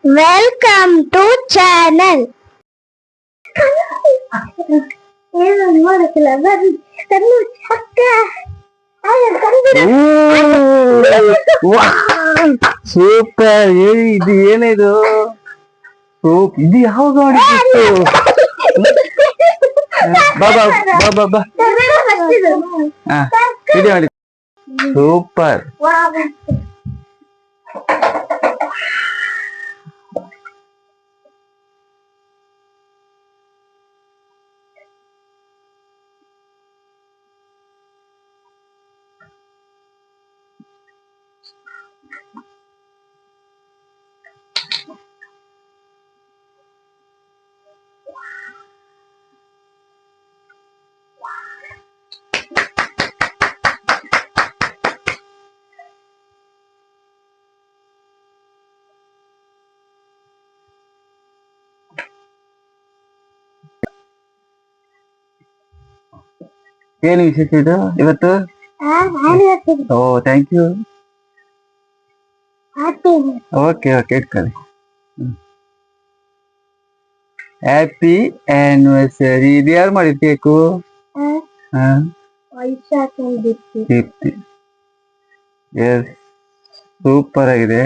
Welcome to channel. Super. ಇದು ಏನಿದು soup? ಇದು ಯಾವಾಗ ಮಾಡಿದ್ದು? ಬಾಬಾ ಬಾಬಾ ಬಾ. ಇದು ಮಾಡಿ ಸೂಪರ್. ಏನು ವಿಶೇಷ ಇದು ಇವತ್ತು? ಓ ಥ್ಯಾಂಕ್ ಯು. ಓಕೆ ಓಕೆ ಇಟ್ಕೊಳ್ಳಿ. Happy anniversary. ಇದು ಯಾರು ಮಾಡಿದ್ ಕೇಕು? ದೀಪ್ತಿ. ಎಸ್, ಸೂಪರ್ ಆಗಿದೆ.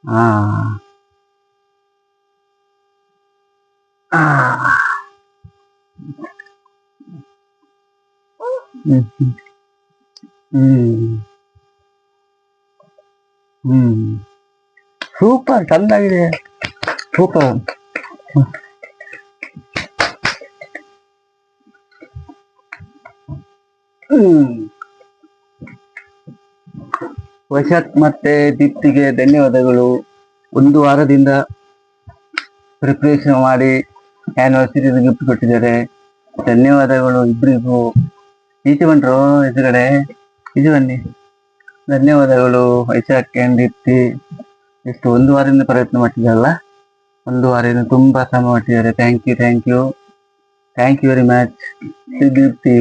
ಹಾ ಸೂಪರ್, ಚಂದಾಗಿದೆ. ಸೂಪರ್. ವಶಾಕ್ ಮತ್ತೆ ದೀಪ್ತಿಗೆ ಧನ್ಯವಾದಗಳು. ಒಂದು ವಾರದಿಂದ ಪ್ರಿಪರೇಷನ್ ಮಾಡಿ ಆನಿವರ್ಸರಿ ಗಿಫ್ಟ್ ಕೊಟ್ಟಿದ್ದಾರೆ. ಧನ್ಯವಾದಗಳು ಇಬ್ಬರಿಗೂ. ಈಚೆ ಬಂದ್ರು ಎದುರುಗಡೆ, ಈಚೆ ಬನ್ನಿ. ಧನ್ಯವಾದಗಳು ವೈಶಾಖ್ ಅಂಡ್ ದೀಪ್ತಿ. ಎಷ್ಟು ಒಂದು ವಾರದಿಂದ ಪ್ರಯತ್ನ ಮಾಡ್ತಿದ್ದಾರಲ್ಲ, ಒಂದು ವಾರದಿಂದ ತುಂಬಾ ಶ್ರಮ ಮಾಡ್ತಿದ್ದಾರೆ. Thank you thank you thank you very much Deepti,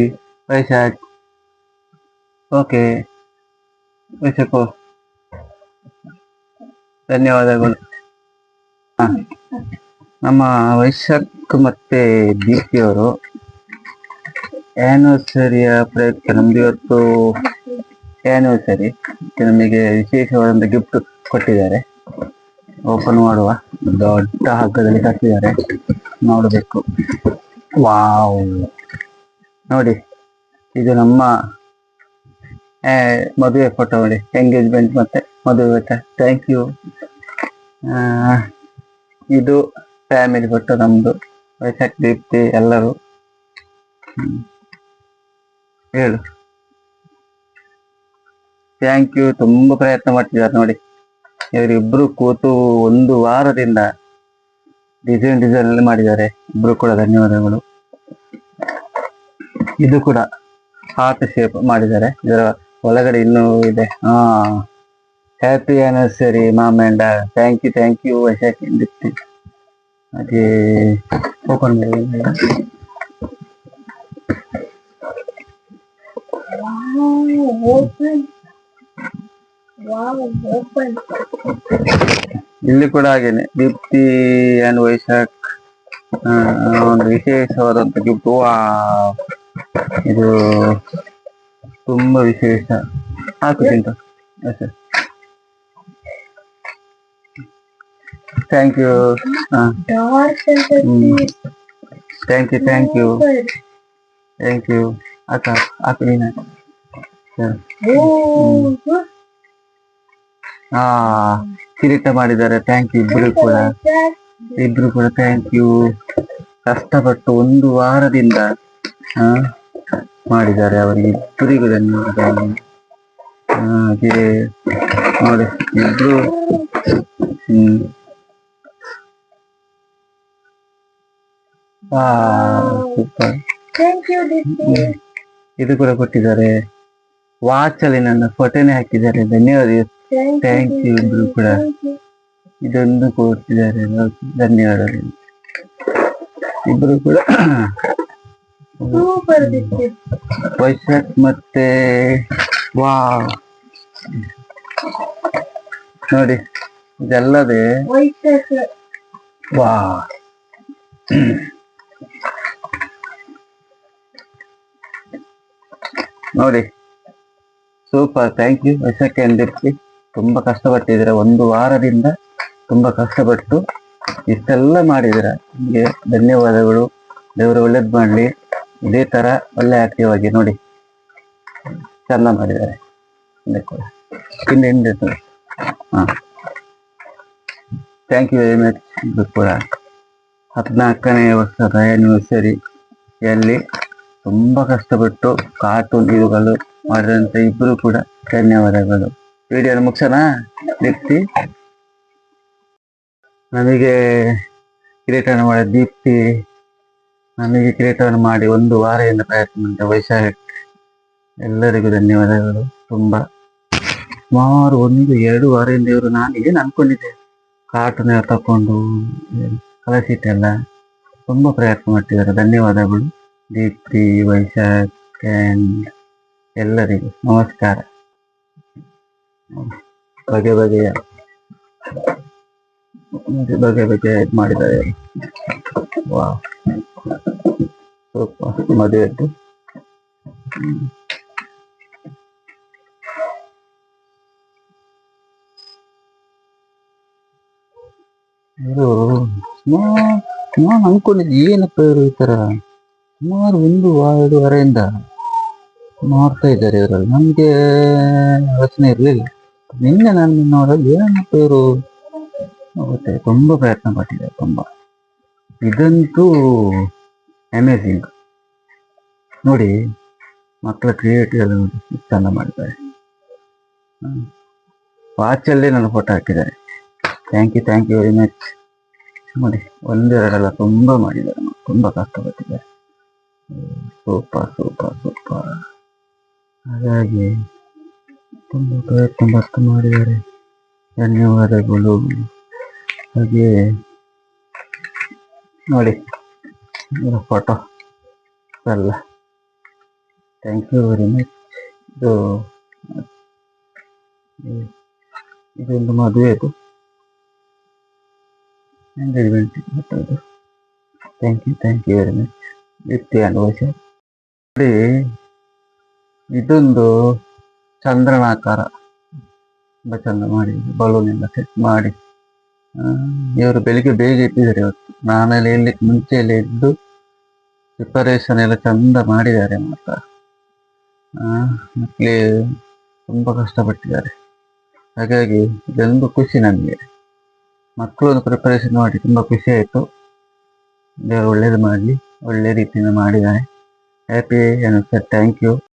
Vaishakh. Okay Vaishakh, ಧನ್ಯವಾದಗಳು. ನಮ್ಮ ವೈಶಾಖ್ ಮತ್ತೆ ದೀಪ್ತಿಯವರು ಆನಿವರ್ಸರಿಯ ಪ್ರಯುಕ್ತ ನಮ್ದು ಇವತ್ತು ಆನಿವರ್ಸರಿ, ನಮಗೆ ವಿಶೇಷವಾದಂತ ಗಿಫ್ಟ್ ಕೊಟ್ಟಿದ್ದಾರೆ. ಓಪನ್ ಮಾಡುವ. ದೊಡ್ಡ ಹಗ್ಗದಲ್ಲಿ ಕಟ್ಟಿದ್ದಾರೆ, ನೋಡಬೇಕು. ವಾವ್, ನೋಡಿ ಇದು ನಮ್ಮ ಮದುವೆ ಫೋಟೋ ನೋಡಿ, ಎಂಗೇಜ್ಮೆಂಟ್ ಮತ್ತೆ ಮದುವೆ ಫೋಟೋ. Thank you. ಇದು ಫ್ಯಾಮಿಲಿ ಫೋಟೋ ನಮ್ದು, ವೈಶಾಖ್ ದೀಪ್ತಿ ಎಲ್ಲರೂ. ಹೇಳು. Thank you. ತುಂಬಾ ಪ್ರಯತ್ನ ಮಾಡ್ತಿದ್ದಾರೆ ನೋಡಿ ಇವರಿಬ್ರು ಕೂತು ಒಂದು ವಾರದಿಂದ ಡಿಸೈನ್ ಅಲ್ಲಿ ಮಾಡಿದ್ದಾರೆ. ಇಬ್ರು ಕೂಡ ಧನ್ಯವಾದಗಳು. ಇದು ಕೂಡ ಹಾರ್ಟ್ ಶೇಪ್ ಮಾಡಿದ್ದಾರೆ, ಇದರ ಒಳಗಡೆ ಇನ್ನೂ ಇದೆ. Happy anniversary mom and thank you Vaishakh Deepti. ಹಾಗೆ ಓಪನ್ ಮಾಡಿ. ಇಲ್ಲಿ ಕೂಡ ಹಾಗೇನೆ ದೀಪ್ತಿ ಅಂಡ್ ವೈಶಾಖ್ ಒಂದು ವಿಶೇಷವಾದಂತ ಗಿಫ್ಟ್. ಇದು ತುಂಬಾ ವಿಶೇಷ. ಹಾಕುತ್ತಿಂತ ಥ್ಯಾಂಕ್ ಯು. ಥ್ಯಾಂಕ್ ಯು ಅಕ್ಕ, ಹಾಕು ನೀನ. ಕಿರೀಟ ಮಾಡಿದ್ದಾರೆ. ಥ್ಯಾಂಕ್ ಯು ಇಬ್ರು ಕೂಡ ಥ್ಯಾಂಕ್ ಯು. ಕಷ್ಟಪಟ್ಟು ಒಂದು ವಾರದಿಂದ ಮಾಡಿದ್ದಾರೆ, ಅವರಿಗೆ ಇಬ್ಬರಿಗೂ ಧನ್ಯವಾದ. ಹಾಗೆ ನೋಡಿ ಇಬ್ರು ಸೂಪರ್. ಇದು ಕೂಡ ಕೊಟ್ಟಿದ್ದಾರೆ. ವಾಚ್ ಅಲ್ಲಿ ನನ್ನ ಫೋಟೋನೇ ಹಾಕಿದ್ದಾರೆ. ಧನ್ಯವಾದ. ಥ್ಯಾಂಕ್ ಯು ಇಬ್ರು ಕೂಡ. ಇದೊಂದು ಕೊಟ್ಟಿದ್ದಾರೆ, ಧನ್ಯವಾದಗಳು ಇಬ್ರು ಕೂಡ. ವೈಶಾಖ್ ಮತ್ತೆ ವಾ ನೋಡಿ ಇದೆಲ್ಲದೆ ವಾ ನೋಡಿ super. Thank you Vaishakhi and Deepti. ತುಂಬಾ ಕಷ್ಟಪಟ್ಟಿದ್ದೀರಾ, ಒಂದು ವಾರದಿಂದ ತುಂಬಾ ಕಷ್ಟಪಟ್ಟು ಇಷ್ಟೆಲ್ಲ ಮಾಡಿದ್ದೀರಾ. ನಿಮಗೆ ಧನ್ಯವಾದಗಳು. ದೇವರು ಒಳ್ಳೇದ್ ಮಾಡ್ಲಿ. ಇದೇ ತರ ಒಳ್ಳೆ ಆಕ್ಟಿವ್ ಆಗಿ ನೋಡಿ, ಚಂದ ಮಾಡಿದ್ದಾರೆ. ಹಿಂದೆ ಹಾ, ಥ್ಯಾಂಕ್ ಯು ವೆರಿ ಮಚ್. ಇದು ಕೂಡ 14ನೇ ವರ್ಷದ ಆ್ಯನಿವರ್ಸರಿಯಲ್ಲಿ ತುಂಬಾ ಕಷ್ಟಪಟ್ಟು ಕಾರ್ಟೂನ್ ಇವುಗಳು ಮಾಡಿದಂತ ಇಬ್ರು ಕೂಡ ಧನ್ಯವಾದಗಳು. ವಿಡಿಯೋನ ಮುಗಿಸೋಣ ದೀಪ್ತಿ. ನಮಗೆ ಕಿರೀಟವನ್ನು ಮಾಡಿ ದೀಪ್ತಿ ನಮಗೆ ಕಿರೀಟವನ್ನು ಮಾಡಿ ಒಂದು ವಾರದಿಂದ ಪ್ರಯತ್ನ ಮಾಡಿದ ವೈಶಾಖ, ಎಲ್ಲರಿಗೂ ಧನ್ಯವಾದಗಳು. ತುಂಬಾ ಸುಮಾರು 1-2 ವಾರದಿಂದ ಇವರು, ನಾನು ಏನು ಅನ್ಕೊಂಡಿದ್ದೆ, ಕಾರ್ಟೂನ್ ತಕೊಂಡು ಕಲಸಿಟ್ಟೆಲ್ಲ ತುಂಬಾ ಪ್ರಯತ್ನ ಮಾಡ್ತಿದ್ದಾರೆ. ಧನ್ಯವಾದಗಳು ದೀಪ್ತಿ, ವೈಶಾಖ್ ಅಂಡ್ ಎಲ್ಲರಿಗೂ ನಮಸ್ಕಾರ. ಬಗೆ ಬಗೆಯ ಇದು ಮಾಡಿದ್ದಾರೆ. ವಾ ಸ್ವಲ್ಪ ಮದುವೆದ್ದು ಇವರು ನಾನು ಅನ್ಕೊಂಡಿದ್ದೆ ಏನಪ್ಪ ಇವರು ಈ ತರ ಸುಮಾರು 1-2 ವಾರದಿಂದ ಮಾಡ್ತಾ ಇದ್ದಾರೆ ಇವರಲ್ಲಿ. ನಮ್ಗೆ ಯೋಚನೆ ಇರ್ಲಿಲ್ಲ. ನಿನ್ನೆ ನಾನು ನೋಡೋದು ಏನಪ್ಪ ಇವರು ಮತ್ತೆ ತುಂಬಾ ಪ್ರಯತ್ನ ಪಟ್ಟಿದ್ದಾರೆ. ತುಂಬಾ ಇದಂತೂ ಅಮೇಝಿಂಗ್ ನೋಡಿ. ಮಕ್ಕಳ ಕ್ರಿಯೇಟಿವ್ ಎಲ್ಲ ನೋಡಿ ಚೆಂದ ಮಾಡಿದ್ದಾರೆ. ವಾಚಲ್ಲೇ ನನ್ನ ಫೋಟೋ ಹಾಕಿದ್ದಾರೆ. Thank you very much. ನೋಡಿ 1-2 ತುಂಬಾ ಮಾಡಿದ್ದಾರೆ, ತುಂಬಾ ಕಷ್ಟಪಟ್ಟಿದ್ದಾರೆ. ಸೂಪರ್. ಹಾಗಾಗಿ ತುಂಬಾ ಪ್ರಯತ್ನ ಮಾಡಿದ್ದಾರೆ. ಧನ್ಯವಾದಗಳು. ಹಾಗೆ ನೋಡಿ ಫೋಟೋ ಎಲ್ಲ. Thank you very much. ಇದೊಂದು ಮದುವೆದು engagement. Thank you very much Deepti and Vaishakh. ನೋಡಿ ಇದೊಂದು ಚಂದ್ರನಾಕಾರ ತುಂಬ ಚಂದ ಮಾಡಿ, ಬಲೂನ್ ಎಲ್ಲ ಸೆಟ್ ಮಾಡಿ. ಇವರು ಬೆಳಿಗ್ಗೆ ಬೇಗ ಇಟ್ಟಿದ್ದಾರೆ ಇವತ್ತು. ನಾನೆಲ್ಲ ಎಲ್ಲಿಕ್ಕೆ ಮುಂಚೆಯಲ್ಲೇ ಇದ್ದು ಪ್ರಿಪರೇಷನ್ ಎಲ್ಲ ಚಂದ ಮಾಡಿದ್ದಾರೆ. ಮಾತ್ರ ಮಕ್ಕಳು ತುಂಬಾ ಕಷ್ಟಪಟ್ಟಿದ್ದಾರೆ. ಹಾಗಾಗಿ ಇದೊಂದು ಖುಷಿ ನನಗೆ. ಮಕ್ಕಳೊಂದು ಪ್ರಿಪರೇಷನ್ ಮಾಡಿ ತುಂಬಾ ಖುಷಿ ಆಯಿತು. ದೇವರು ಒಳ್ಳೇದು ಮಾಡಲಿ. ಒಳ್ಳೆ ರೀತಿಯಿಂದ ಮಾಡಿದ್ದಾರೆ. Happy anniversary. Thank you.